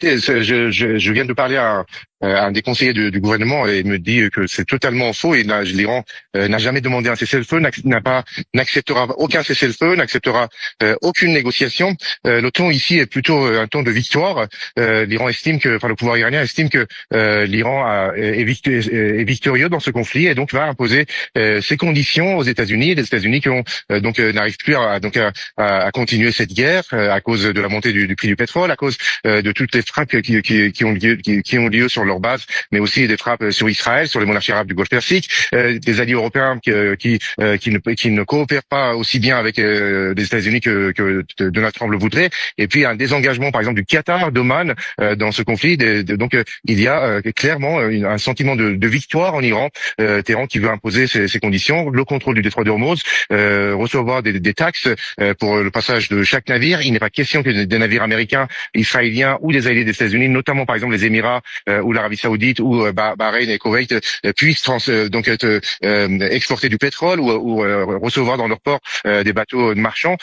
Je viens de parler à un des conseillers du gouvernement et il me dit que c'est totalement faux et l'Iran n'a jamais demandé un cessez-le-feu, n'acceptera aucun cessez-le-feu, n'acceptera aucune négociation. Le ton ici est plutôt un ton de victoire. L'Iran estime que, enfin le pouvoir iranien estime que est victorieux dans ce conflit et donc va imposer ses conditions aux États-Unis. Les États-Unis qui ont n'arrivent plus à continuer cette guerre à cause de la montée du prix du pétrole, à cause de toutes les frappes qui ont lieu sur leur base, mais aussi des frappes sur Israël, sur les monarchies arabes du Golfe Persique, des alliés européens qui ne coopèrent pas aussi bien avec les États-Unis que Donald Trump le voudrait, et puis un désengagement par exemple du Qatar, d'Oman dans ce conflit. Donc il y a clairement un sentiment de victoire en Iran. Téhéran qui veut imposer ses conditions, le contrôle du détroit d'Ormuz, recevoir des taxes pour le passage de chaque navire. Il n'est pas question que des navires américains, israéliens ou des alliés des États-Unis, notamment par exemple les Émirats ou l'Arabie Saoudite ou Bahreïn et Koweït, puissent être exporter du pétrole ou recevoir dans leur port des bateaux marchands.